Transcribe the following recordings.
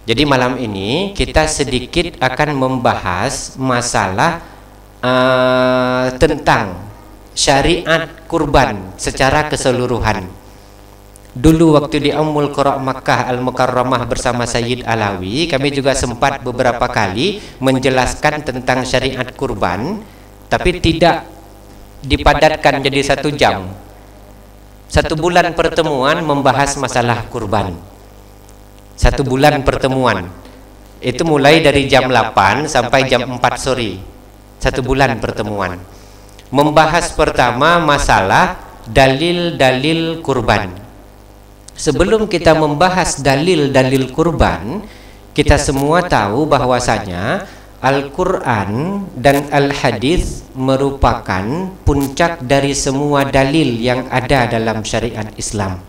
Jadi malam ini kita sedikit akan membahas masalah tentang syariat kurban secara keseluruhan. Dulu waktu di Ummul Qura Makkah Al-Mukarramah bersama Sayyid Alawi, kami juga sempat beberapa kali menjelaskan tentang syariat kurban, tapi tidak dipadatkan jadi 1 jam. 1 bulan pertemuan membahas masalah kurban. 1 bulan pertemuan. Itu mulai dari jam 8 sampai jam 4 sore. 1 bulan pertemuan. Membahas pertama masalah dalil-dalil kurban. Sebelum kita membahas dalil-dalil kurban, kita semua tahu bahwasanya Al-Quran dan Al-Hadis merupakan puncak dari semua dalil yang ada dalam syariat Islam.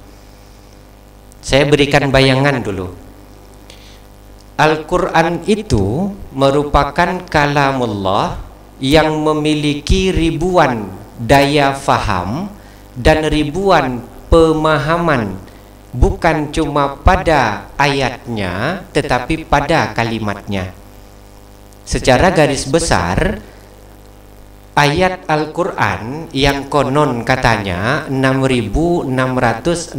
Saya berikan bayangan dulu. Al-Quran itu merupakan kalamullah yang memiliki ribuan daya faham dan ribuan pemahaman, bukan cuma pada ayatnya tetapi pada kalimatnya. Secara garis besar, ayat Al-Quran yang konon katanya 6.666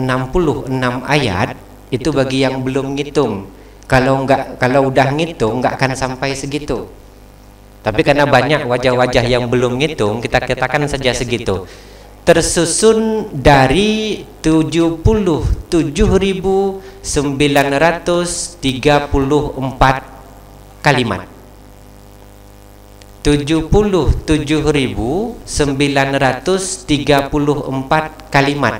ayat, itu bagi yang belum ngitung. Kalau udah ngitung nggak akan sampai segitu. Tapi karena banyak wajah-wajah yang belum ngitung, kita katakan saja segitu. Tersusun dari 77.934 kalimat. 77.934 kalimat.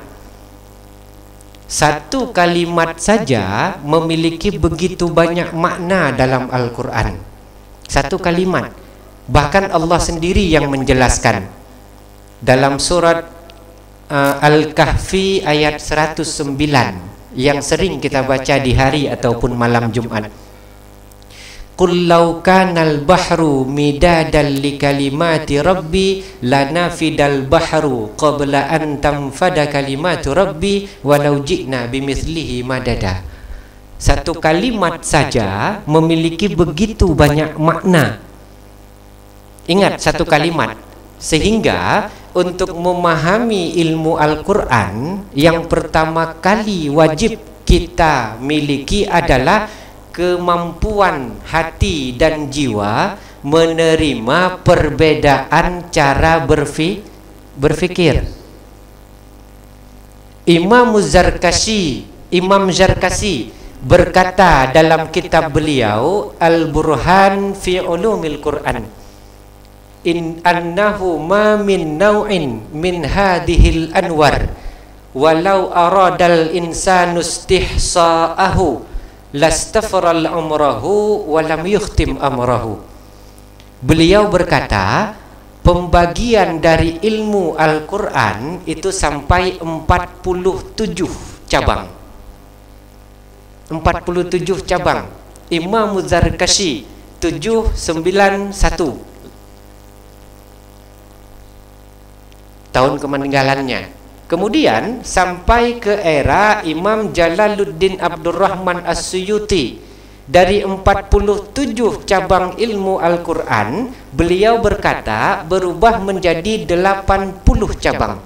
1 kalimat saja memiliki begitu banyak makna dalam Al-Quran. 1 kalimat. Bahkan Allah sendiri yang menjelaskan dalam surat Al-Kahfi ayat 109 yang sering kita baca di hari ataupun malam Jumat. Qul law kanal bahru midadan li kalimati rabbi lanafidal bahru qabla an tanfada kalimatu rabbi walau ji'na bimithlihi madada. 1 kalimat saja memiliki begitu banyak makna. Ingat, 1 kalimat. Sehingga untuk memahami ilmu Al-Quran, yang pertama kali wajib kita miliki adalah kemampuan hati dan jiwa menerima perbedaan cara berfikir. Imam Zarkashi berkata dalam kitab beliau Al-Burhan fi Ulumil Quran, in annahu ma min naw'in min hadhil anwar walau aradal insanu istihsa'ahu lastafral umrahu walam yukhtim amrahu. Beliau berkata, pembagian dari ilmu Al-Quran itu sampai 47 cabang. 47 cabang. Imam Zarkashi 791 tahun kemeninggalannya. Kemudian sampai ke era Imam Jalaluddin Abdurrahman As-Suyuti, dari 47 cabang ilmu Al-Quran beliau berkata berubah menjadi 80 cabang.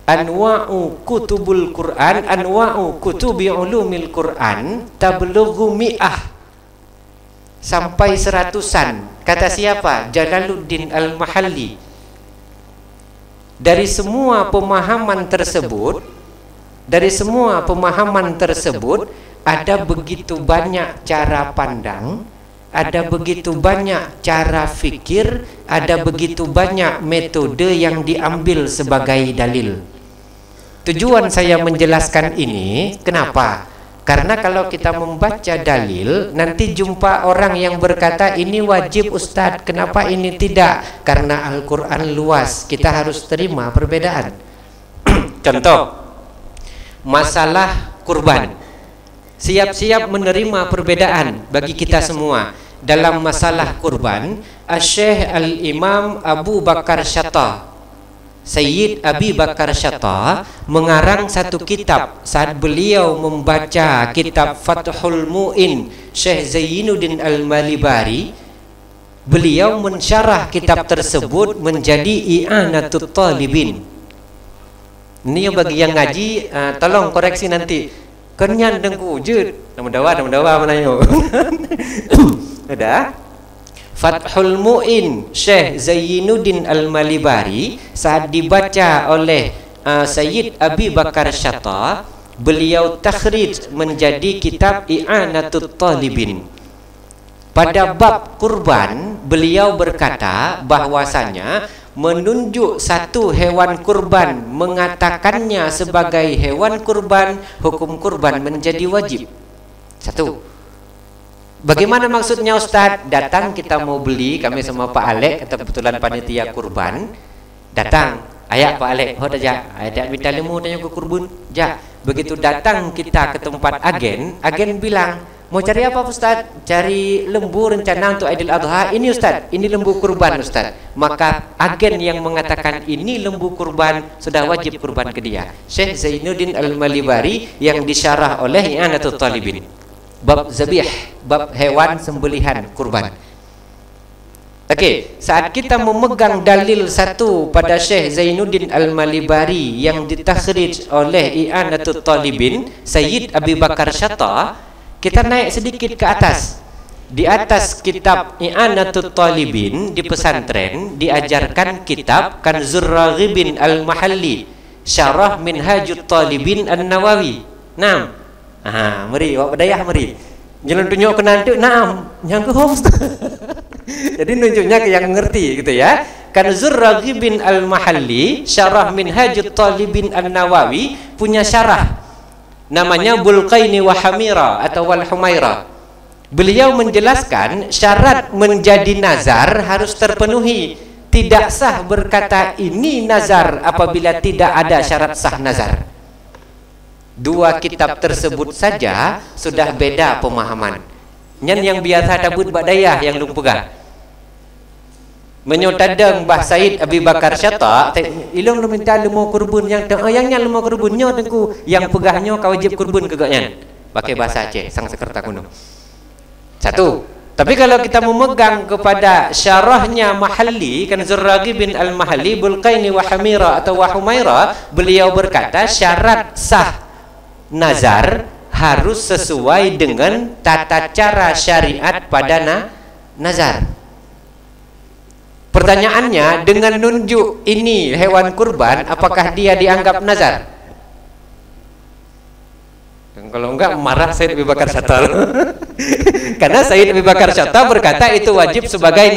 Anwa'u kutubul Quran, anwa'u kutubi ulumil Quran tablughu mi'ah, sampai 100-an. Kata siapa? Jalaluddin Al-Mahalli. Dari semua pemahaman tersebut, ada begitu banyak cara pandang, ada begitu banyak cara fikir, ada begitu banyak metode yang diambil sebagai dalil. Tujuan saya menjelaskan ini, kenapa? Karena kalau kita membaca dalil, nanti jumpa orang yang berkata ini wajib Ustadz, kenapa ini tidak? Karena Al-Quran luas, kita harus terima perbedaan. Contoh, masalah kurban. Siap-siap menerima perbedaan bagi kita semua. Dalam masalah kurban, Asy-Syaikh Al-Imam Abu Bakar Syattah Sayyid Abi Bakar Syatta mengarang satu kitab saat beliau membaca kitab Fathul Mu'in Syekh Zainuddin Al-Malibari. Beliau mensyarah kitab tersebut menjadi I'anatul Talibin. Ini bagi yang ngaji, tolong koreksi nanti. Kenyan dengku jud. Nama-dawa menanya. Ada Fathul Mu'in Syekh Zainuddin Al-Malibari saat dibaca oleh Sayyid Abi Bakar Syatta, beliau takhrij menjadi kitab I'anatul Talibin. Pada bab kurban, beliau berkata bahwasanya menunjuk satu hewan kurban, mengatakannya sebagai hewan kurban, hukum kurban menjadi wajib. Satu. Bagaimana maksudnya Ustaz? Datang kita mau beli, kami sama Pak Alek atau kebetulan panitia kurban. Datang, ayak Pak Alek, ho aja, ada minta lemu tanya ke kurban. Ja, begitu datang kita ke tempat agen bilang, mau cari apa Ustaz? Cari lembu rencana untuk Idul Adha. Ini Ustaz, ini lembu kurban Ustaz. Maka agen yang mengatakan ini lembu kurban sudah wajib kurban ke dia. Syekh Zainuddin Al-Malibari yang disyarah oleh I'anatul Talibin. Bab zabih, bab hewan sembelihan kurban. Okey, saat kita memegang dalil satu pada Syekh Zainuddin Al-Malibari yang ditakhrij oleh I'anatul Talibin, Sayyid Abi Bakar Syatta, kita naik sedikit ke atas. Di atas kitab I'anatul Talibin di pesantren diajarkan kitab Kanzur Raghibin Al-Mahalli, Syarah Minhajut Talibin An-Nawawi. Nah, mari awak berdayah mari. Jangan tunjuk ke nanti, naam, yang ke host. Jadi nunjuknya ke yang mengerti gitu ya. Kanzur Raghibin Al-Mahalli, Syarah Minhajut Talibin An-Nawawi punya syarah. Namanya Bulqaini wa Hamira atau Wal Humaira. Beliau menjelaskan syarat menjadi nazar harus terpenuhi. Tidak sah berkata ini nazar apabila tidak ada syarat sah nazar. Dua kitab tersebut saja sudah beda pemahaman. Yang biasa tabut badayah yang lu pegang. Menyotadang Bah Said Abi Bakar Syatta, ilong lu minta lu mau kurban yang lu mau kurbannya tengku yang pegahnya kau wajib kurban kegaknya. Pakai bahasa Aceh sang sekerta kuno. Satu. Tapi kalau kita memegang kepada syarahnya Mahalli, Kanzur Raghibin Al-Mahalli, Bulqaini wa Hamira atau wa Humaira, beliau berkata syarat sah nazar harus sesuai dengan tata cara syariat pada nazar. Pertanyaannya, dengan nunjuk ini hewan kurban, apakah dia dianggap nazar? Kalau enggak marah Sayyid Abi Bakar Syatta. Karena Sayyid Abi Bakar Syatta berkata itu wajib sebagai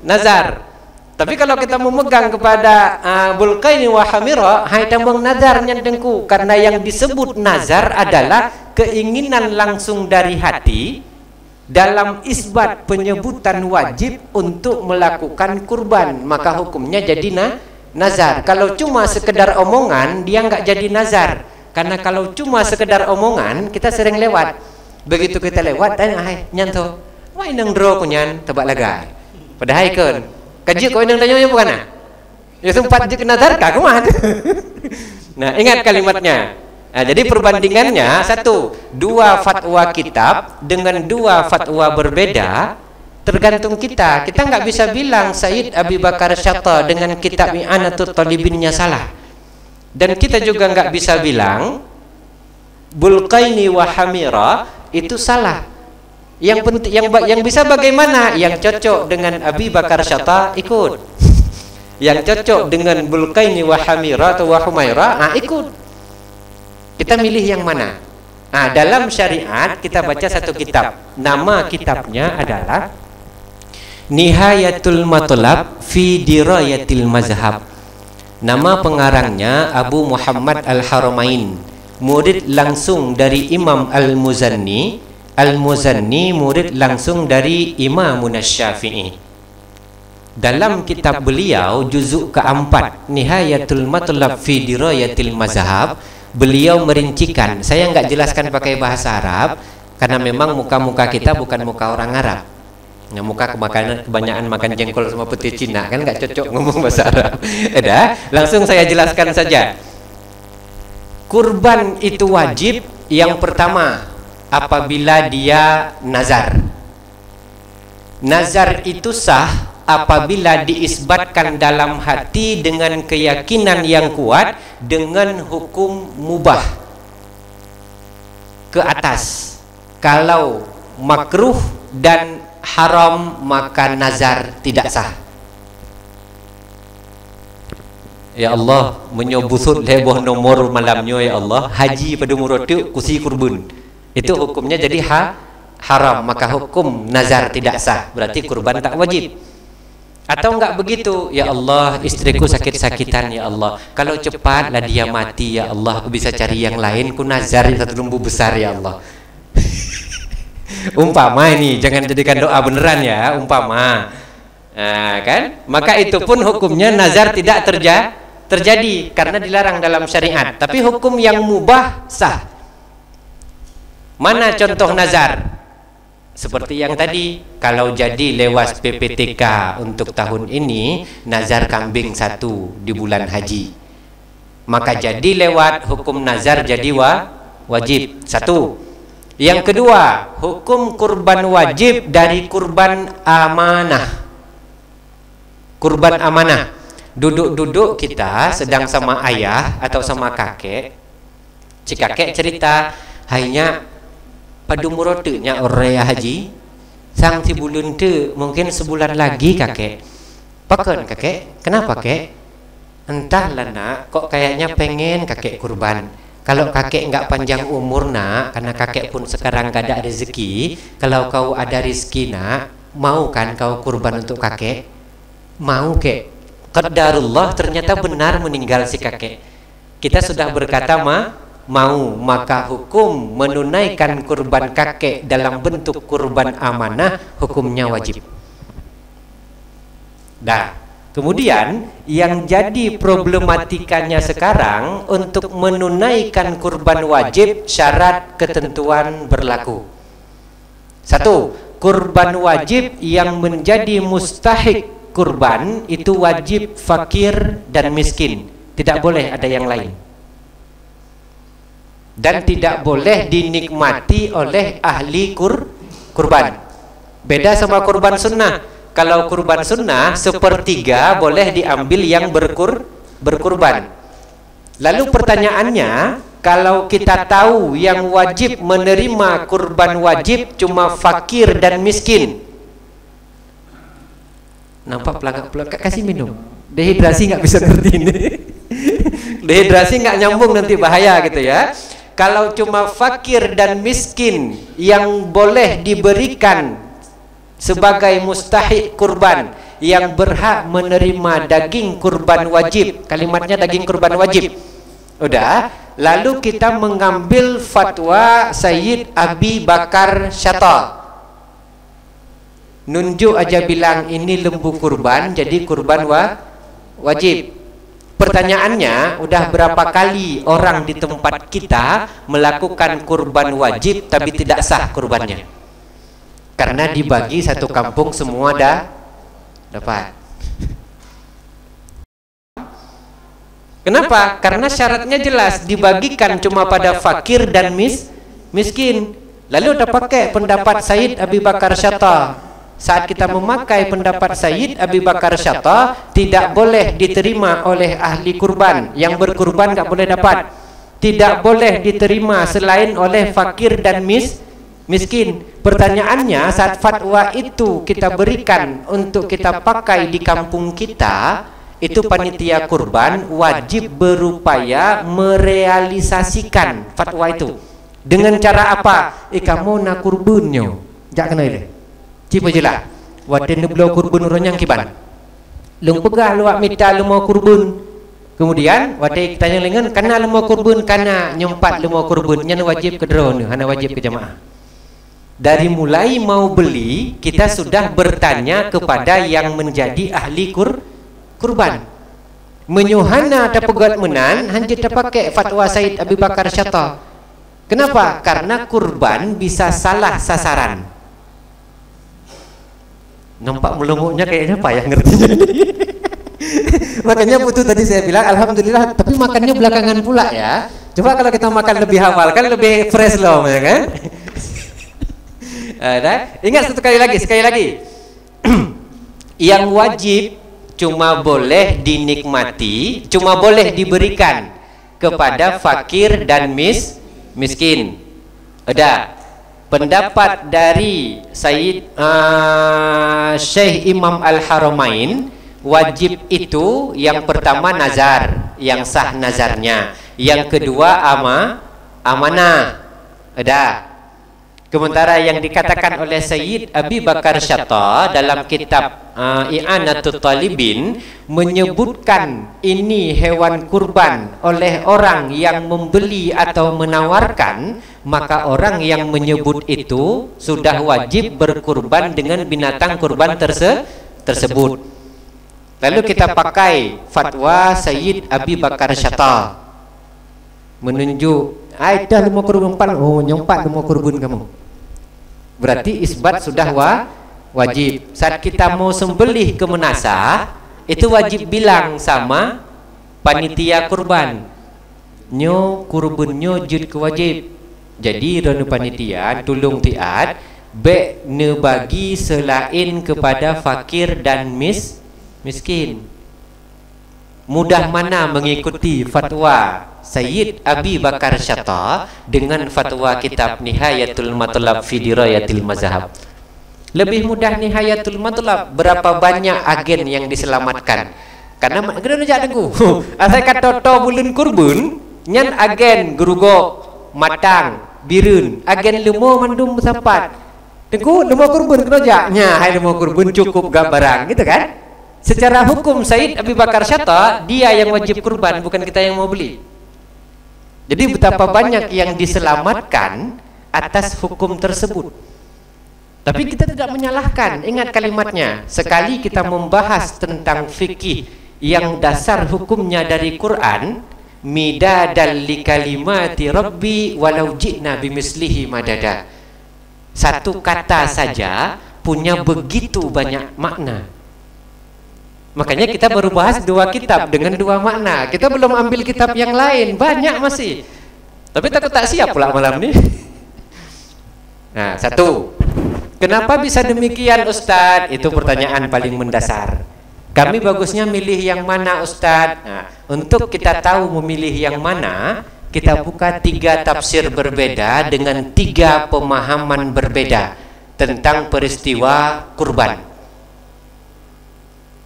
nazar. Tapi kalau kita memegang kepada Bulqaini wa Hamira, hai tambang nazarnya dengku, karena yang disebut nazar adalah keinginan langsung dari hati dalam isbat penyebutan wajib untuk melakukan kurban, maka hukumnya jadi nazar. Kalau cuma sekedar omongan, dia enggak jadi nazar. Karena kalau cuma sekedar omongan, kita sering lewat. Begitu kita lewat, hai nyanto, wah nang dro kunyan tebak lagai. Padahal kan kaji kau yang tanya bukan? Ya sempat je kena nazar kah kumat. Nah, ingat kalimatnya. Nah, jadi perbandingannya satu, dua fatwa kitab dengan dua fatwa berbeda, tergantung kita. Kita nggak bisa bilang Sayyid Abi Bakar Syatta dengan kitab I'anatul Talibinnya salah. Dan kita juga nggak bisa bilang Bulqaini wa Hamira itu salah. Yang penting, yang bisa bagaimana? Yang cocok dengan Abi Bakar Syatta ikut. Yang cocok dengan Bulqaini wa Hamira atau wa Humaira, ikut. Kita milih yang mana? Dalam syariat kita baca satu kitab. Nama kitabnya adalah Nihayatul Matlab fi Dirayatil Mazhab. Nama pengarangnya Abu Muhammad Al-Haramain, murid langsung dari Imam Al-Muzanni. Al-Muzanni murid langsung dari Imam Asy-Syafi'i. Dalam kitab beliau juzuk keempat Nihayatul Matlab fi Dirayatil Mazhab, beliau merincikan. Saya enggak jelaskan pakai bahasa Arab karena memang muka-muka kita bukan muka orang Arab. Nah, muka kebanyakan makan jengkol sama peti Cina kan nggak cocok ngomong bahasa Arab. Ada, langsung saya jelaskan saja. Kurban itu wajib yang pertama apabila dia nazar. Nazar itu sah apabila diisbatkan dalam hati dengan keyakinan yang kuat dengan hukum mubah ke atas. Kalau makruh dan haram maka nazar tidak sah. Ya Allah, menyobusut leboh nomor malamnya ya Allah, haji pada umur itu kusi kurban. Itu hukumnya jadi haram, maka hukum nazar tidak sah. Berarti kurban tak wajib. Atau enggak begitu, ya Allah, istriku sakit-sakitan ya Allah. Kalau cepatlah dia mati ya Allah, aku bisa cari yang lain, ku nazar satu lembu besar ya Allah. Umpama ini, jangan jadikan doa beneran ya, umpama. Nah, kan? Maka itu pun hukumnya nazar tidak terjadi karena dilarang dalam syariat. Tapi hukum yang mubah sah. Mana contoh nazar? Seperti yang tadi, kalau jadi lewat PPTK untuk tahun ini, nazar kambing 1 di bulan haji, maka jadi lewat hukum nazar jadi wajib 1. Yang kedua, hukum kurban wajib dari kurban amanah. Kurban amanah, duduk-duduk kita sedang sama ayah atau sama kakek, si kakek cerita, hanya pada umur nya orang haji sang si bulun tu mungkin sebulan lagi kakek. Pakan kakek, kenapa kek? Entahlah nak, kok kayaknya pengen kakek kurban. Kalau kakek enggak panjang umur nak, karena kakek pun sekarang gak ada rezeki. Kalau kau ada rezeki nak, mau kan kau kurban untuk kakek? Mau kek? Qadarullah, ternyata benar meninggal si kakek. Kita sudah berkata mau, maka hukum menunaikan kurban kakek dalam bentuk kurban amanah hukumnya wajib. Dah. Kemudian yang jadi problematikanya sekarang untuk menunaikan kurban wajib, syarat ketentuan berlaku. 1. Kurban wajib yang menjadi mustahik kurban itu wajib fakir dan miskin, tidak boleh ada yang lain. Dan tidak boleh dinikmati oleh ahli kurban. Beda sama kurban sunnah. Kalau kurban sunnah, 1/3 boleh diambil yang berkurban. Lalu pertanyaannya, kalau kita tahu yang wajib menerima kurban wajib cuma fakir dan miskin, nampak pelagak-pelagak, kasih minum. Dehidrasi nggak bisa ngerti ini. Dehidrasi nggak nyambung, nanti bahaya gitu ya. Kalau cuma fakir dan miskin yang boleh diberikan sebagai mustahik kurban, yang berhak menerima daging kurban wajib, kalimatnya daging kurban wajib. Udah, lalu kita mengambil fatwa Sayyid Abi Bakar Syata, nunjuk aja bilang ini lembu kurban, jadi kurban wajib. Pertanyaannya, udah berapa kali orang di tempat kita melakukan kurban wajib tapi tidak sah kurbannya? Karena dibagi satu kampung semua dapat. Kenapa? Karena syaratnya jelas, dibagikan cuma pada fakir dan miskin. Lalu udah pakai pendapat Sayyid Abi Bakar Syata. Saat kita memakai pendapat Sayyid Abi Bakar Syata, tidak boleh diterima oleh ahli kurban. Yang berkurban nggak boleh dapat. Tidak boleh diterima selain oleh fakir dan miskin. Pertanyaannya, saat fatwa itu kita berikan untuk kita pakai di kampung kita, itu panitia kurban wajib berupaya merealisasikan fatwa itu. Dengan cara apa? Kamu nak kurbannya jak kena ile cipa jelah waden neblo kurban orangnya kiban lung pegah luak mita lu mau kurban. Kemudian wadai tanya lengan, kana lu mau kurban, kana nyempat lu mau kurban, nyan wajib ke drone, hana wajib ke jamaah. Dari mulai mau beli, kita sudah bertanya kepada yang menjadi ahli kurban. Menyuhana ada pegat menan, hanya kita pakai fatwa Sayyid Abi Bakar Syata. Kenapa? Karena kurban bisa salah sasaran. Nampak melongoknya kayaknya payah ngertinya. Makanya butuh tadi saya bilang alhamdulillah, tapi makannya belakangan pula ya. Coba kalau kita makan lebih awal kan lebih fresh loh, ya kan? Ingat sekali lagi. Yang wajib cuma boleh dinikmati, cuma boleh diberikan kepada fakir dan miskin. Ada pendapat dari Syekh Imam Al-Haramain, wajib itu yang pertama nazar, yang sah nazarnya. Yang kedua amanah. Ada. Sementara yang dikatakan oleh Sayyid Abi Bakar Syatta dalam kitab I'anatul Talibin menyebutkan ini hewan kurban oleh orang yang membeli atau menawarkan, maka orang yang menyebut itu sudah wajib berkurban dengan binatang kurban tersebut. Lalu kita pakai fatwa Sayyid Abi Bakar Syatta menunjuk dah lu mau kurban, oh nyempat lu mau kurban kamu. Berarti isbat sudah wajib. Saat kita mau sembelih ke menasah, itu wajib bilang sama panitia kurban, nyo kurban nyo jud ke wajib. Jadi ranu panitia tolong tiat be ne bagi selain kepada fakir dan miskin. Mudah mana mengikuti fatwa Sayyid Abi Bakar Syatta dengan fatwa kitab Nihayatul Matlab fi Dirayatil Mazhab. Lebih mudah Nihayatul Matlab, berapa banyak agen yang diselamatkan. Karena gede aja tengku. Asal kata to bulan kurban, nyan agen gerugo matang birun, agen lemo mandum sapat. Tengku lemo kurban kerja nya, hai lemo kurban cukup gak barang gitu kan? Secara hukum Sayyid Abi Bakar Syatta, dia yang wajib kurban, bukan kita yang mau beli. Jadi betapa banyak yang diselamatkan atas hukum tersebut. Tapi kita tidak menyalahkan. Ingat kalimatnya, sekali kita membahas tentang fikih yang dasar hukumnya dari Quran, midadal li kalimati rabbi walau ji'na bimislihi madada. Satu kata saja punya begitu banyak makna. Makanya kita baru bahas 2 kitab dengan 2 makna. Kita belum ambil kitab yang lain, banyak masih. Tapi takut tak siap pula malam ini. Nah, satu. Kenapa bisa demikian Ustadz? Itu pertanyaan paling mendasar. Kami bagusnya milih yang mana Ustadz? Nah, untuk kita tahu memilih yang mana, kita buka 3 tafsir berbeda dengan 3 pemahaman berbeda tentang peristiwa kurban.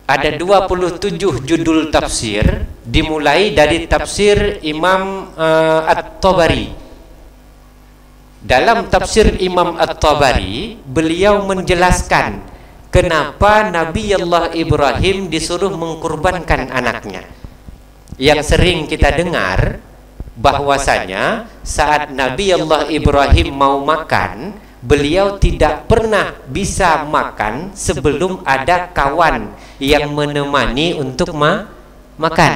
Ada 27 judul tafsir, dimulai dari tafsir Imam At-Tabari. Dalam tafsir Imam At-Tabari, beliau menjelaskan kenapa Nabi Allah Ibrahim disuruh mengkurbankan anaknya. Yang sering kita dengar bahwasanya saat Nabi Allah Ibrahim mau makan, beliau tidak pernah bisa makan sebelum ada kawan yang menemani untuk makan.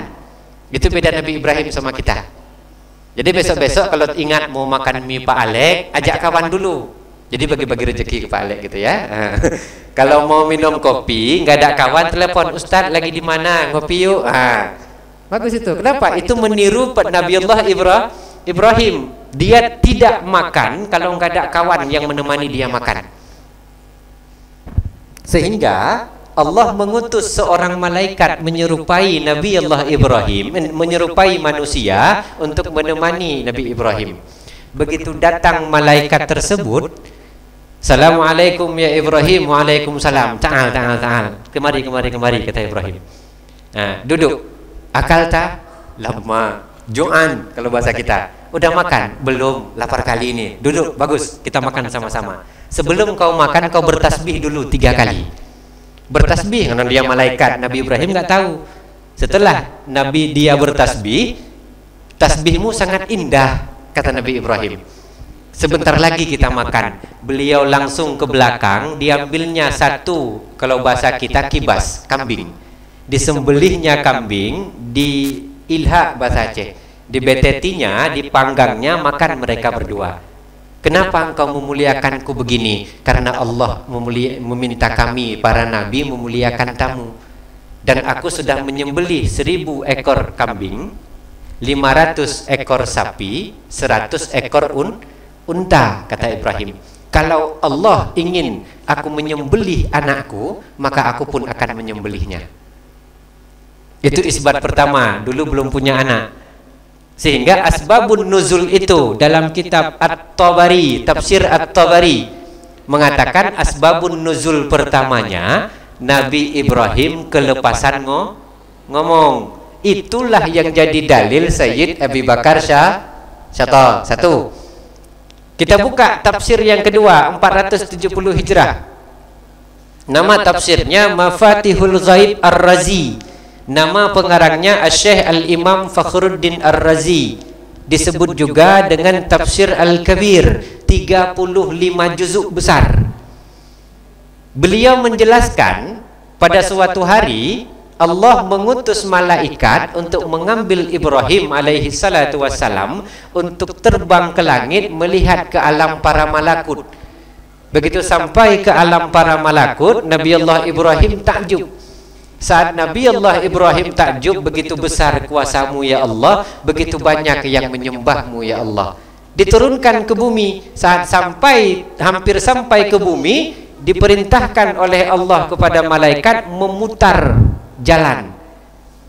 Itu beda Nabi Ibrahim sama kita. Jadi besok-besok kalau ingat mau makan mie Pak Alek, ajak kawan dulu. Jadi bagi-bagi rezeki ke Pak Alek gitu ya. Kalau mau minum kopi, nggak ada kawan, telepon Ustadz lagi di mana, ngopi yuk. Bagus itu. Kenapa? Itu meniru Nabi Allah Ibrahim. Dia tidak makan kalau nggak ada kawan yang menemani dia makan. Sehingga Allah mengutus seorang malaikat menyerupai Nabi Allah Ibrahim, menyerupai manusia untuk menemani Nabi Ibrahim. Begitu datang malaikat tersebut, Assalamualaikum ya Ibrahim. Waalaikumsalam. Ta'al. Kemari kata Ibrahim. Nah, duduk. Akal tak? Lama. Jo'an kalau bahasa kita. Udah makan? Belum. Lapar kali ini. Duduk. Bagus. Kita makan sama-sama. Sebelum kau makan, kau bertasbih dulu 3 kali. Bertasbih karena dia malaikat. Nabi Ibrahim nggak tahu. Setelah Nabi dia bertasbih, tasbihmu sangat indah, kata Nabi Ibrahim. Sebentar lagi kita makan. Beliau langsung ke belakang, diambilnya 1, kalau bahasa kita kibas, kambing. Disembelihnya kambing, di ilha bahasa Aceh, dibetetinya, dipanggangnya, makan mereka berdua. Kenapa engkau memuliakanku begini? Karena Allah meminta kami para nabi memuliakan tamu. Dan aku sudah menyembelih 1000 ekor kambing, 500 ekor sapi, 100 ekor unta, kata Ibrahim. Kalau Allah ingin aku menyembelih anakku, maka aku pun akan menyembelihnya. Itu isbat pertama, dulu belum punya anak. Sehingga asbabun nuzul itu dalam kitab At-Tabari, tafsir At-Tabari mengatakan asbabun nuzul pertamanya Nabi Ibrahim kelepasan ngomong. Itulah yang jadi dalil Sayyid Abu Bakar satu. Kita buka tafsir yang kedua 470 Hijrah. Nama tafsirnya Mafatihul Ghaib Ar-Razi. Nama pengarangnya Asy-Syaikh Al-Imam Fakhruddin Ar-Razi. Disebut juga dengan Tafsir Al-Kabir, 35 juzuk besar. Beliau menjelaskan pada suatu hari Allah mengutus malaikat untuk mengambil Ibrahim alaihi salatu wassalam untuk terbang ke langit melihat ke alam para malakut. Begitu sampai ke alam para malakut, Nabi Allah Ibrahim takjub. Saat Nabi Allah Ibrahim takjub, begitu besar kuasamu ya Allah, begitu banyak yang menyembahmu ya Allah. Diturunkan ke bumi. Saat hampir sampai ke bumi, diperintahkan oleh Allah kepada malaikat memutar jalan.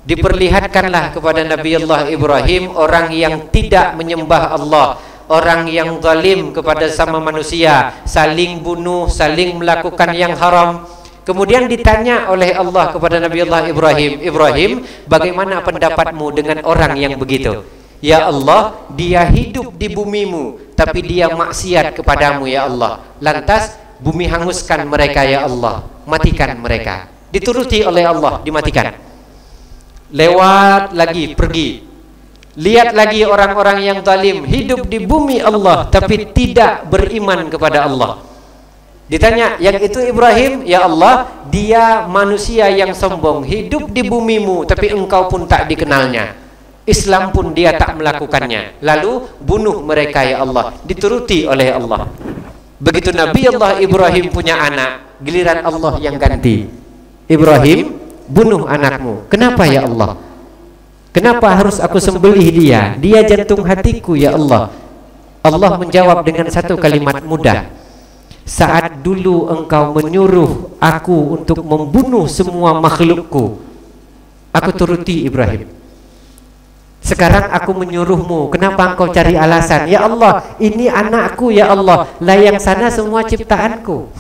Diperlihatkanlah kepada Nabi Allah Ibrahim orang yang tidak menyembah Allah, orang yang zalim kepada sama manusia, saling bunuh, saling melakukan yang haram. Kemudian ditanya oleh Allah kepada Nabi Allah Ibrahim, Ibrahim, bagaimana pendapatmu dengan orang yang begitu? Ya Allah, dia hidup di bumimu, tapi dia maksiat kepadamu ya Allah. Lantas bumi hanguskan mereka ya Allah, matikan mereka. Dituruti oleh Allah, dimatikan. Lewat lagi, pergi. Lihat lagi orang-orang yang zalim, hidup di bumi Allah, tapi tidak beriman kepada Allah. Ditanya, yang itu Ibrahim, ya Allah, dia manusia yang sombong, hidup di bumimu, tapi engkau pun tak dikenalnya. Islam pun dia tak melakukannya. Lalu bunuh mereka ya Allah. Dituruti oleh Allah. Begitu Nabi Allah Ibrahim punya anak, giliran Allah yang ganti. Ibrahim, bunuh anakmu. Kenapa ya Allah? Kenapa harus aku sembelih dia? Dia jantung hatiku ya Allah. Allah menjawab dengan satu kalimat mudah. Saat dulu engkau menyuruh aku untuk membunuh semua makhlukku, aku turuti Ibrahim. Sekarang aku menyuruhmu, kenapa engkau cari alasan? Ya Allah, ini anakku ya Allah, lah yang sana semua ciptaanku.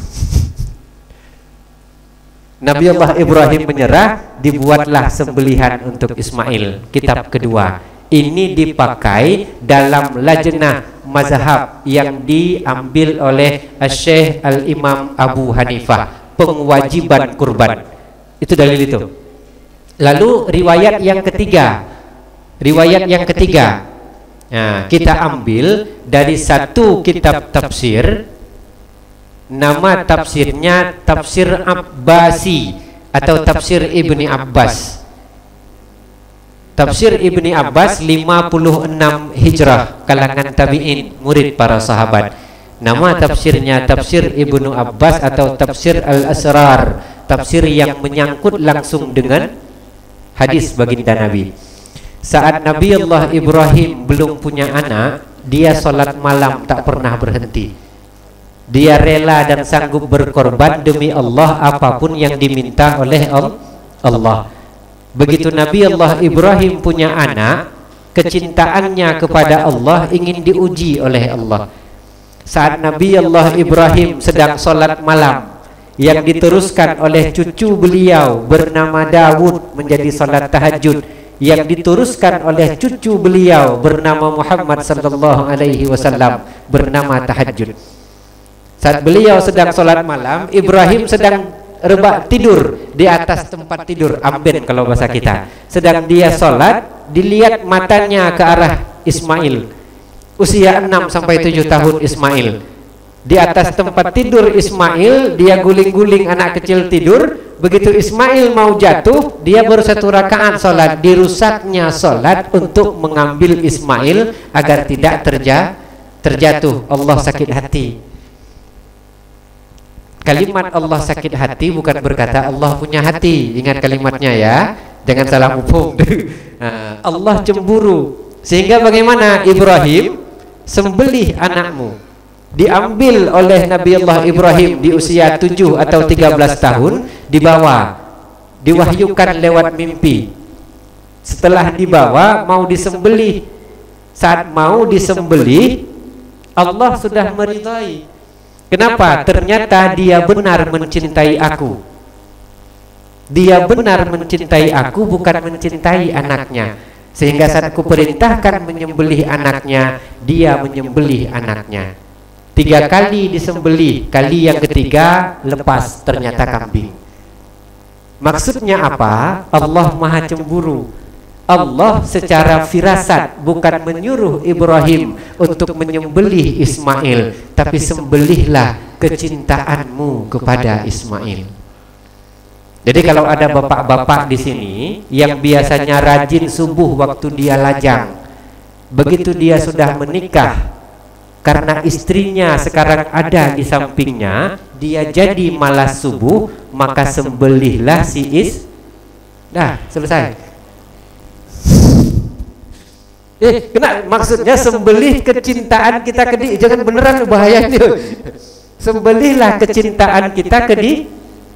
Nabi Allah Ibrahim menyerah, dibuatlah sembelihan untuk Ismail. Kitab kedua ini dipakai dalam lajnah mazhab yang diambil oleh Syekh Al-Imam Abu Hanifah, pengwajiban kurban. Itu dalil itu. Lalu riwayat yang ketiga. Nah, kita ambil dari satu kitab tafsir. Nama tafsirnya Tafsir Abbasi atau Tafsir Ibni Abbas. Tafsir Ibni Abbas 56 Hijrah, kalangan tabi'in, murid para sahabat. Nama tafsirnya Tafsir Ibnu Abbas atau Tafsir Al-Asrar, tafsir yang menyangkut langsung dengan hadis baginda Nabi. Saat Nabi Allah Ibrahim belum punya anak, dia sholat malam tak pernah berhenti. Dia rela dan sanggup berkorban demi Allah apapun yang diminta oleh Allah. Begitu Nabi Allah Ibrahim punya anak, kecintaannya kepada Allah ingin diuji oleh Allah. Saat Nabi Allah Ibrahim sedang sholat malam, yang diteruskan oleh cucu beliau bernama Dawud menjadi sholat tahajud, yang diteruskan oleh cucu beliau bernama Muhammad sallallahu alaihi wasallam bernama tahajud. Saat beliau sedang sholat malam, Ibrahim sedang rebak tidur di atas tempat tidur, amben kalau bahasa kita. Sedang dia sholat, dilihat matanya ke arah Ismail. Usia 6 sampai 7 tahun Ismail. Di atas tempat tidur Ismail, dia guling-guling anak kecil tidur. Begitu Ismail mau jatuh, dia baru 1 rakaat sholat. Dirusaknya sholat untuk mengambil Ismail agar tidak terjatuh, Allah sakit hati. Kalimat Allah sakit hati bukan berkata Allah punya hati. Ingat kalimatnya ya, jangan salah mufhum. Allah cemburu. Sehingga bagaimana Ibrahim sembelih anakmu, diambil oleh Nabi Allah Ibrahim di usia 7 atau 13 tahun, dibawa, diwahyukan lewat mimpi. Setelah dibawa mau disembelih, saat mau disembelih Allah sudah meridai. Kenapa? Ternyata dia benar mencintai aku. Dia benar mencintai aku, bukan mencintai anaknya. Sehingga saat aku perintahkan menyembelih anaknya, dia menyembelih anaknya. 3 kali disembelih, kali yang ketiga lepas, ternyata kambing. Maksudnya apa? Allah maha cemburu. Allah secara firasat bukan menyuruh Ibrahim untuk menyembelih Ismail, tapi sembelihlah kecintaanmu kepada Ismail. Jadi kalau ada bapak-bapak di sini yang biasanya rajin subuh waktu dia lajang, begitu dia sudah menikah, karena istrinya sekarang ada di sampingnya, dia jadi malas subuh, maka sembelihlah si Dah, selesai. Maksudnya sembelih kecintaan kita ke dia. Jangan beneran, bahayanya. Sembelihlah kecintaan kita ke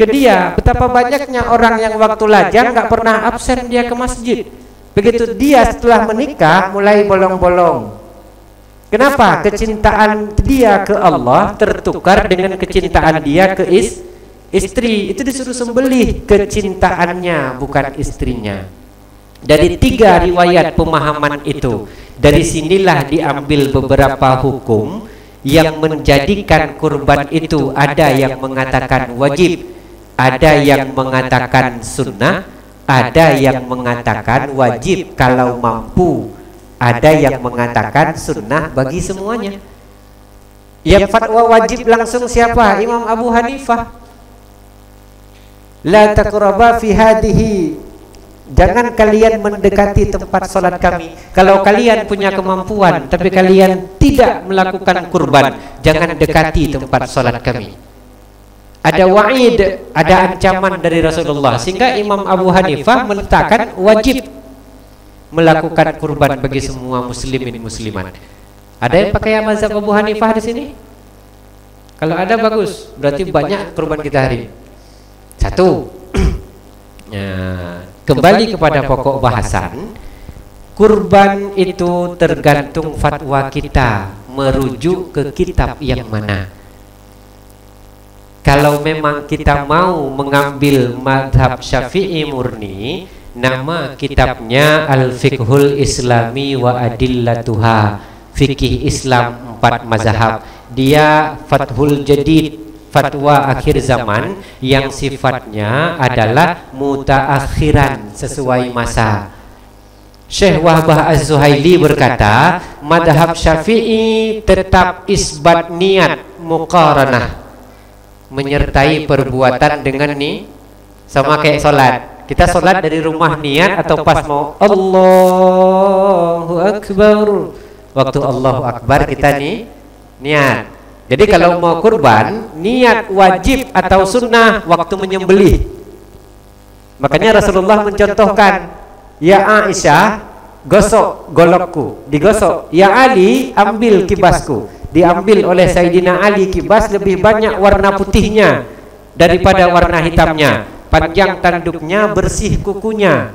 dia. Betapa banyaknya orang yang waktu lajang nggak pernah absen dia ke masjid. Begitu dia setelah menikah mulai bolong-bolong. Kenapa? Kecintaan dia ke Allah tertukar dengan kecintaan dia ke istri. Itu disuruh sembelih kecintaannya, bukan istrinya. Dari 3 riwayat pemahaman itu, dari sinilah diambil beberapa hukum yang menjadikan kurban itu. Ada yang mengatakan wajib, ada yang mengatakan sunnah, ada yang mengatakan wajib kalau mampu, ada yang mengatakan sunnah bagi semuanya. Yang fatwa wajib langsung siapa? Imam Abu Hanifah. La taqraba fi hadhihi, jangan kalian mendekati tempat sholat kami. Kalau kalian punya kemampuan tapi kalian tidak melakukan kurban, jangan dekati tempat sholat kami. Ada wa'id, ada ancaman dari Rasulullah. Sehingga Imam Abu Hanifah meletakkan wajib melakukan kurban bagi semua muslimin muslimat. Ada yang pakai mazhab Abu Hanifah di sini? Kalau ada bagus, berarti banyak kurban kita hari. Satu. Kembali kepada pokok bahasan, kurban itu tergantung fatwa kita, merujuk ke kitab yang mana. Kalau memang kita mau mengambil madhab Syafi'i murni, nama kitabnya Al-Fiqhul Islami wa Adillatuha, fikih Islam 4 mazhab. Dia Fathul Jadid, fatwa akhir zaman yang sifatnya adalah mutaakhiran, sesuai masa. Syekh Wahbah Az-Zuhaili berkata, madhab Syafi'i tetap isbat niat muqaranah, menyertai perbuatan dengan sama kayak sholat. Kita sholat dari rumah niat atau pas mau Allahu Akbar, waktu Allahu Akbar kita niat. Jadi kalau mau kurban, niat wajib atau sunnah waktu menyembelih. Makanya Rasulullah mencontohkan, ya Aisyah, gosok golokku, digosok. Ya Ali, ambil kibasku. Diambil oleh Sayyidina Ali kibas, lebih banyak warna putihnya daripada warna hitamnya. Panjang tanduknya, bersih kukunya.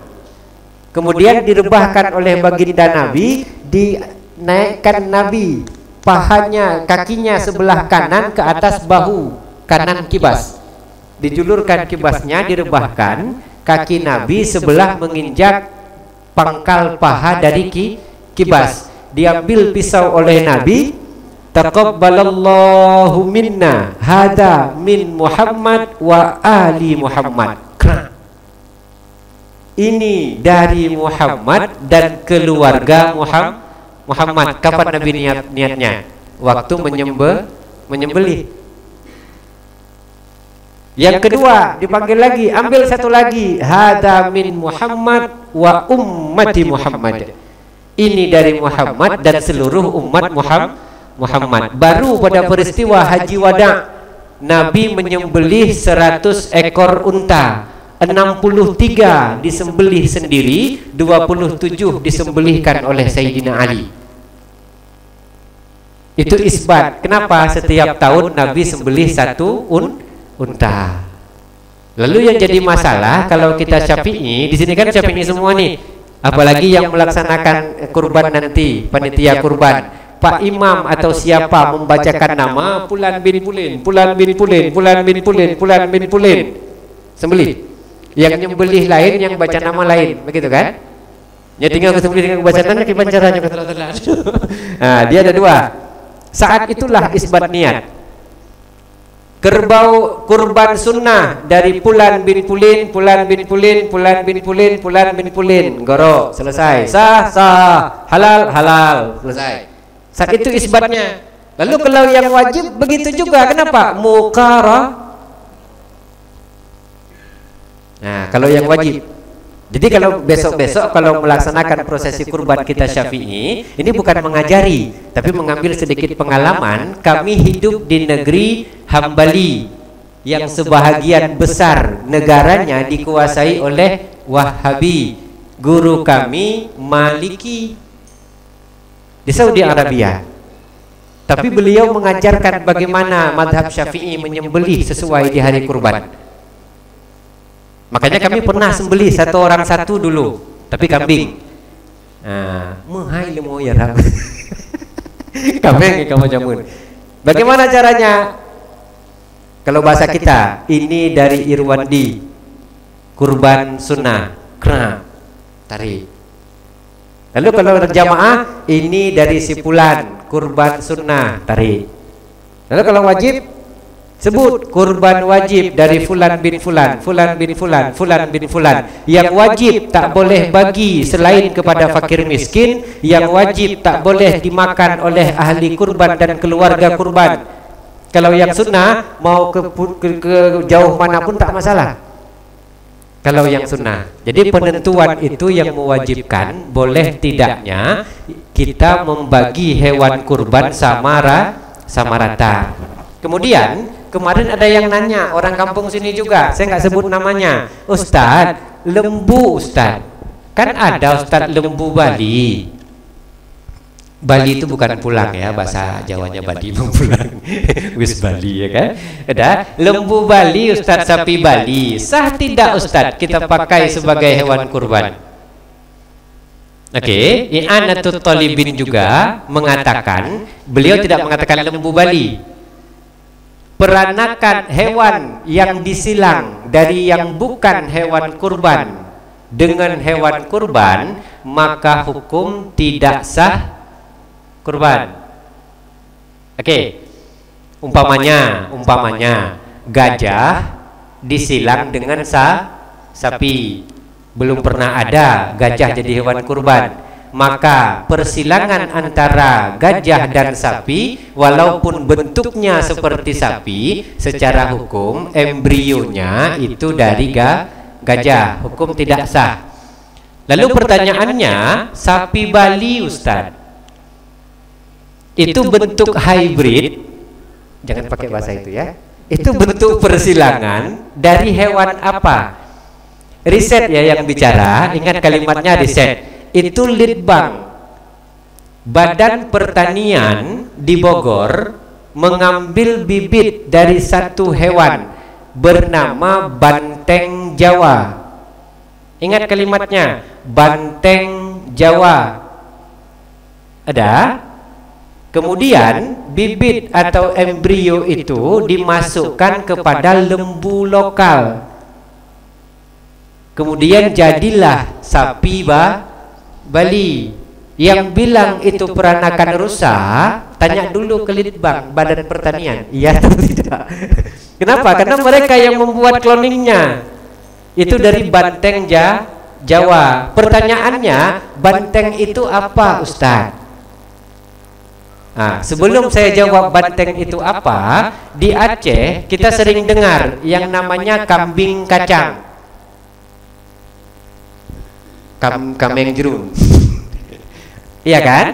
Kemudian direbahkan oleh baginda Nabi, dinaikkan Nabi pahanya, kakinya sebelah kanan ke atas bahu kanan kibas, dijulurkan kibasnya, direbahkan, kaki Nabi sebelah menginjak pangkal paha dari kibas. Diambil pisau oleh Nabi, taqabbalallahu minna hada min Muhammad wa ali Muhammad. Ini dari Muhammad dan keluarga Muhammad. Kapan Nabi niatnya? Waktu menyembelih. Yang kedua dipanggil lagi, ambil satu lagi, hada min Muhammad wa ummati Muhammad. Ini dari Muhammad dan seluruh umat Muhammad. Muhammad. Baru pada peristiwa Haji Wada, Nabi menyembelih 100 ekor unta, 63 disembelih sendiri, 27 disembelihkan oleh Sayyidina Ali. Itu isbat. Kenapa setiap tahun Nabi sembelih satu unta. Lalu yang jadi masalah kalau kita Syafi'i, di sini kan Syafi'i semua nih, apalagi yang melaksanakan kurban nanti, panitia kurban, Pak Imam atau siapa membacakan nama Fulan bin Pulin, Fulan bin Pulin, Fulan bin Pulin, Fulan bin Pulin, sembelih. Yang nyembelih lain, yang baca nama lain, begitu kan? Ya tinggal sembelih dengan kebacaannya gimana caranya? Nah, dia ada dua. Saat itulah isbat niat. Kerbau kurban sunnah dari Fulan bin Pulin, Fulan bin Pulin, Fulan bin Pulin, Fulan bin Pulin. Goro, selesai. Sah, sah. Halal, halal. Selesai. Saat itu isbatnya. Lalu kalau yang wajib begitu juga. Kenapa? Mukara. Nah, kalau yang wajib. Jadi kalau besok-besok kalau melaksanakan prosesi kurban kita Syafi'i, ini bukan mengajari, tapi mengambil sedikit pengalaman. Kami hidup di negeri Hambali yang sebahagian besar negaranya dikuasai oleh Wahabi. Guru kami Maliki di Saudi Arabia. Tapi beliau mengajarkan bagaimana madhab Syafi'i menyembelih sesuai di hari kurban. Makanya kami pernah sembelih satu orang satu dulu, tapi kambing. Mahai lemo ya ram. Kambing kamu jamun. Bagaimana caranya? Kalau bahasa kita, ini dari Irwandi, kurban sunnah, kena tarik. Lalu kalau jamaah, ini dari Sipulan, kurban sunnah, tarik. Lalu kalau wajib, sebut kurban wajib dari Fulan bin Fulan, Fulan bin Fulan, Fulan bin Fulan. Yang wajib tak boleh bagi selain kepada fakir miskin. Yang wajib tak boleh dimakan oleh ahli kurban dan keluarga kurban. Kalau yang sunnah mau ke jauh manapun tak masalah. Kalau yang sunnah. Jadi penentuan itu yang mewajibkan boleh tidaknya kita membagi hewan kurban sama rata. Kemudian kemarin ada yang nanya, orang kampung sini juga, saya nggak sebut namanya, Ustadz, lembu Ustadz, kan ada Ustadz lembu Bali. Bali itu bukan pulang ya, bahasa Jawanya Bali pulang. Wis Bali ya kan? Ada lembu Bali, Ustadz sapi Bali, sah tidak Ustadz kita pakai sebagai hewan kurban? Oke, I'anatul Talibin juga mengatakan, beliau tidak mengatakan lembu Bali. Peranakan hewan yang disilang dari yang bukan hewan kurban dengan hewan kurban, maka hukum tidak sah kurban. Oke. Umpamanya gajah disilang dengan sapi. Belum pernah ada gajah jadi hewan kurban. Maka persilangan antara gajah dan sapi, walaupun bentuknya seperti sapi, secara hukum embrionya itu dari gajah, hukum tidak sah. Lalu pertanyaannya, sapi Bali Ustadz, itu bentuk hybrid, jangan pakai bahasa itu ya, itu bentuk persilangan dari hewan apa? Riset ya yang bicara, ingat kalimatnya riset. Itu Litbang, Badan Pertanian di Bogor, mengambil bibit dari satu hewan bernama banteng Jawa. Ingat kalimatnya, banteng Jawa. Ada? Kemudian bibit atau embrio itu dimasukkan kepada lembu lokal. Kemudian jadilah sapi Bali. Yang bilang itu peranakan rusak, tanya dulu ke Litbang, Badan Pertanian. Iya atau tidak? Kenapa? Karena mereka yang membuat cloningnya itu dari banteng Jawa. Pertanyaannya, banteng itu apa Ustaz? Nah, sebelum saya jawab banteng itu apa, di Aceh kita sering dengar yang namanya kambing kacang. Kameng jerun. Iya kan?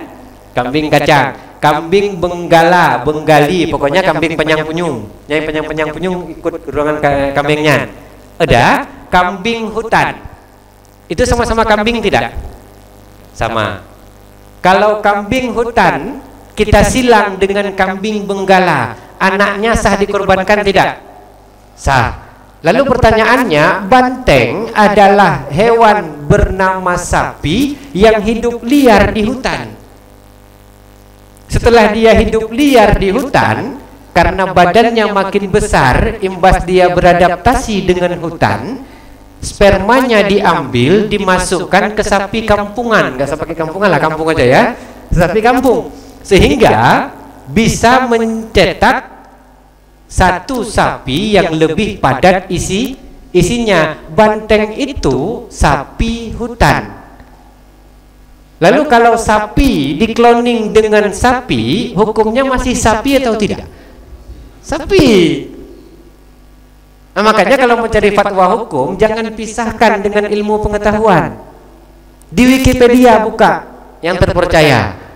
Kambing kacang. kambing benggala, benggali, pokoknya kambing penyang-punyung. Yang penyang-punyung ikut ruangan kambingnya. Ada kambing hutan. Itu sama-sama kambing tidak? Sama. Kalau kambing hutan kita silang dengan kambing benggala, anaknya sah dikorbankan tidak? Sah. Lalu pertanyaannya, banteng adalah hewan bernama sapi yang hidup liar di hutan. Setelah dia hidup liar di hutan, karena badannya makin besar, imbas dia beradaptasi dengan hutan, spermanya diambil, dimasukkan ke sapi kampungan. Nggak usah pakai kampungan lah, kampung aja ya, sapi kampung, sehingga bisa mencetak satu sapi yang lebih padat isinya. Banteng itu sapi hutan. Lalu kalau sapi dikloning dengan sapi, hukumnya masih sapi atau tidak? Sapi. Nah, makanya kalau mencari fatwa hukum, jangan pisahkan dengan ilmu pengetahuan. Di Wikipedia buka yang terpercaya.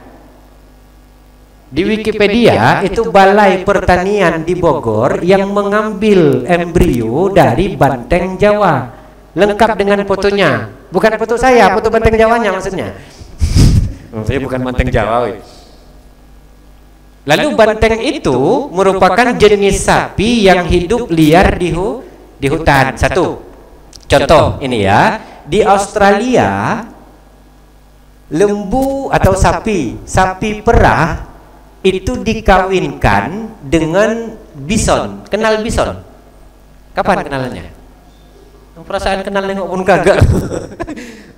Di Wikipedia itu Balai Pertanian di Bogor yang mengambil embrio dari banteng Jawa, lengkap dengan fotonya. Bukan foto saya, foto banteng Jawanya maksudnya. Saya bukan banteng Jawa. Lalu banteng itu merupakan jenis sapi yang hidup liar di hutan. Satu contoh ini ya, di Australia lembu atau sapi perah itu dikawinkan dengan bison. Kenal bison? Kapan kenalannya? Perasaan kenal nengok pun kagak.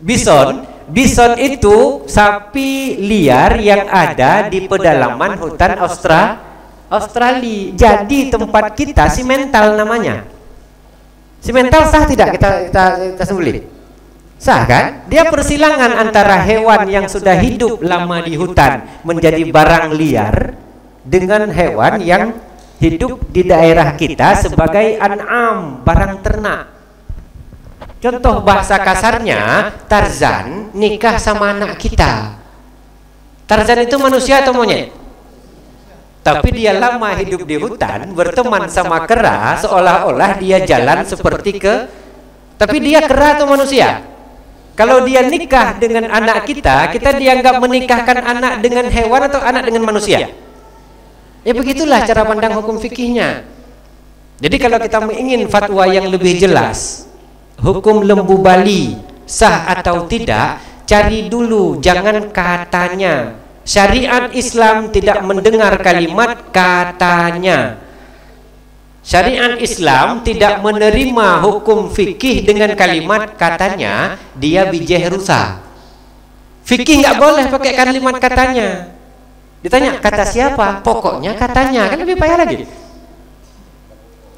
Bison itu sapi liar yang ada di pedalaman hutan Australia. Jadi tempat kita simental namanya. Simental sah tidak kita sembelih? Sah kan? Dia persilangan antara hewan yang sudah hidup lama di hutan menjadi barang liar dengan hewan yang hidup di daerah kita sebagai an'am, barang ternak. Contoh bahasa kasarnya, Tarzan nikah sama anak kita. Tarzan itu manusia atau monyet? Tapi dia lama hidup di hutan, berteman sama kera, seolah-olah dia jalan seperti tapi dia kera atau manusia? Kalau dia nikah dengan anak kita, kita dianggap menikahkan anak dengan hewan atau anak dengan manusia? Ya begitulah cara pandang hukum fikihnya. Jadi kalau kita ingin fatwa yang lebih jelas, hukum lembu Bali sah atau tidak, cari dulu, jangan katanya. Syariat Islam tidak mendengar kalimat katanya. Syariat Islam tidak menerima hukum fikih dengan kalimat katanya, dia bijih rusa. Fikih nggak boleh pakai kalimat katanya. Ditanya kata siapa? Pokoknya katanya, kan lebih payah lagi.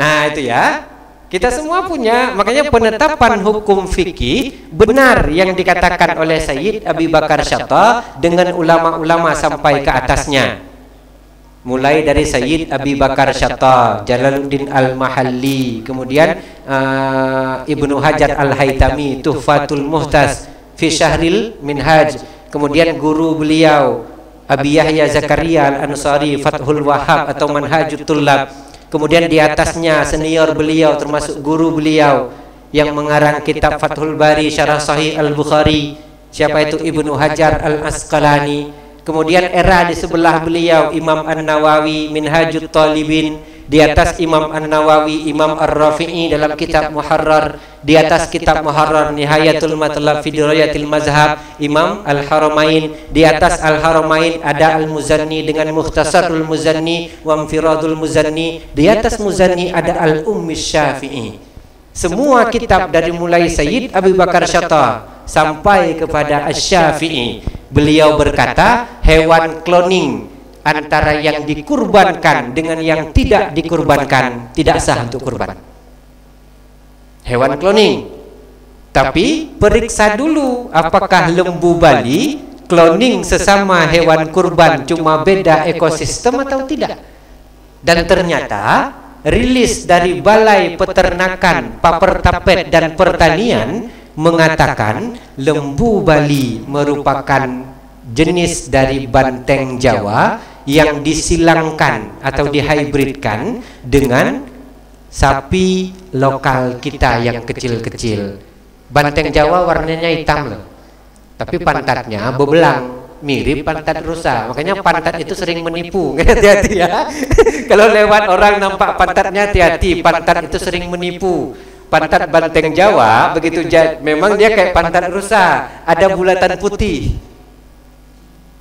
Nah itu ya, kita semua punya. Makanya penetapan hukum fikih benar yang dikatakan oleh Sayyid Abi Bakar Syatta dengan ulama-ulama sampai ke atasnya. Mulai dari Sayyid Abi Bakar Syatta, Jalaluddin Al-Mahalli, kemudian Ibnu Hajar Al-Haytami, Tuhfatul Muhtas fi Syahril Minhaj, kemudian guru beliau Abi Yahya Zakaria Al-Ansari, Fathul Wahhab atau Manhajut Tullab, kemudian di atasnya senior beliau termasuk guru beliau yang mengarang kitab Fathul Bari Syarah Sahih Al-Bukhari, siapa itu? Ibnu Hajar Al-Asqalani. Kemudian era di sebelah beliau Imam An-Nawawi, Minhajut Talibin. Di atas Imam An-Nawawi, Imam Ar-Rafi'i dalam kitab Muharrar. Di atas kitab Muharrar, Nihayatul Matlab fi Dirayatil Mazhab, Imam Al-Haramain. Di atas Al-Haramain ada Al-Muzanni dengan Mukhtasarul Muzanni wa Infiradul Muzanni. Di atas Muzanni ada Al-Ummi Syafi'i. Semua kitab dari mulai Sayyid Abi Bakar Syatta sampai kepada Asy-Syafi'i, beliau berkata hewan cloning antara yang dikurbankan dengan yang tidak dikurbankan tidak sah untuk kurban. Hewan cloning. Tapi periksa dulu apakah lembu Bali cloning sesama hewan kurban cuma beda ekosistem atau tidak. Dan ternyata rilis dari Balai Peternakan, Papertapet dan Pertanian mengatakan lembu Bali merupakan jenis dari banteng Jawa yang disilangkan atau dihybridkan dengan sapi lokal kita yang kecil-kecil. Banteng Jawa warnanya hitam loh, tapi pantatnya bebelang, mirip pantat rusa. Makanya pantat itu sering menipu. Hati-hati ya. Kalau lewat orang nampak pantatnya, hati-hati, pantat itu sering menipu. Pantat banteng Jawa begitu memang dia kayak pantat rusa, ada bulatan putih.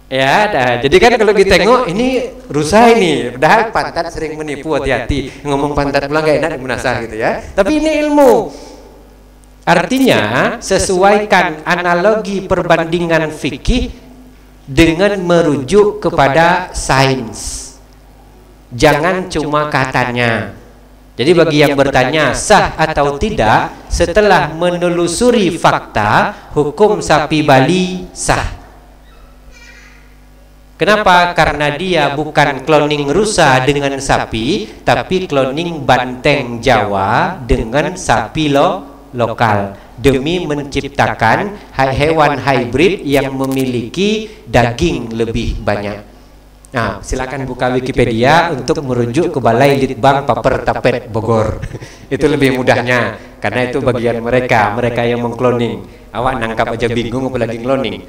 Ya, jadi kan kalau ditengok ini rusa ini, padahal pantat sering menipu, hati-hati. Ngomong pantat pulang gak enak menasah gitu ya. Tapi ini ilmu. Artinya sesuaikan analogi perbandingan fikih dengan merujuk kepada sains. Jangan cuma katanya. Jadi bagi yang bertanya sah atau tidak, setelah menelusuri fakta, hukum sapi Bali sah. Kenapa? Karena dia bukan cloning rusa dengan sapi, tapi cloning banteng Jawa dengan sapi lokal, demi menciptakan hewan hybrid yang memiliki daging lebih banyak. Nah, silakan buka Wikipedia untuk merujuk ke Balai Litbang Paper Tapet Bogor. Itu lebih mudahnya, karena itu bagian mereka yang mengkloning. Awak nangkap aja bingung apalagi cloning.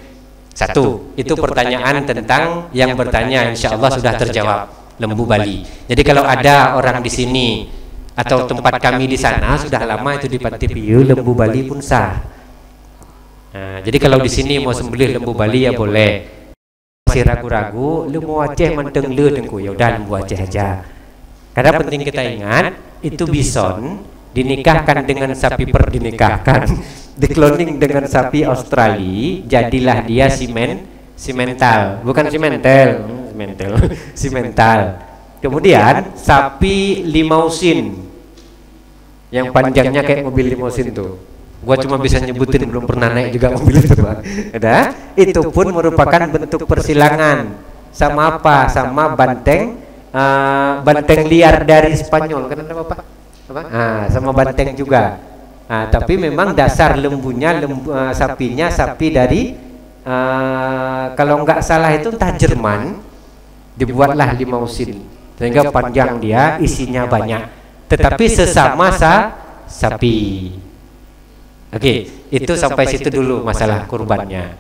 Satu, itu pertanyaan tentang yang bertanya, insya Allah sudah terjawab, lembu Bali. Jadi kalau ada orang di sini atau tempat kami di sana sudah lama itu di Panti Piu, lembu Bali pun sah. Nah, jadi kalau di sini mau sembelih lembu Bali ya boleh. Masih ragu-ragu, lu mau Aceh manteng lu dengku, ya udah lembu Aceh aja. Karena penting kita ingat, itu bison dinikahkan dengan sapi perdinikahkan, dikloning dengan sapi Australia, jadilah dia simental, bukan simental, simental. Kemudian sapi limousin yang panjangnya kayak mobil limousin tuh. Gua cuma bisa nyebutin, belum pernah naik juga mobil itu, Pak. Ada? Itu pun merupakan bentuk persilangan. Sama apa? Sama banteng liar dari Spanyol. Kan ada Bapak? Apa? Sama banteng juga. Tapi memang dasar lembunya sapinya sapi dari kalau nggak salah itu entah Jerman, dibuatlah limousin. Sehingga panjang dia, isinya banyak. Tetapi sesama sapi. Oke, itu sampai situ dulu masalah kurbannya.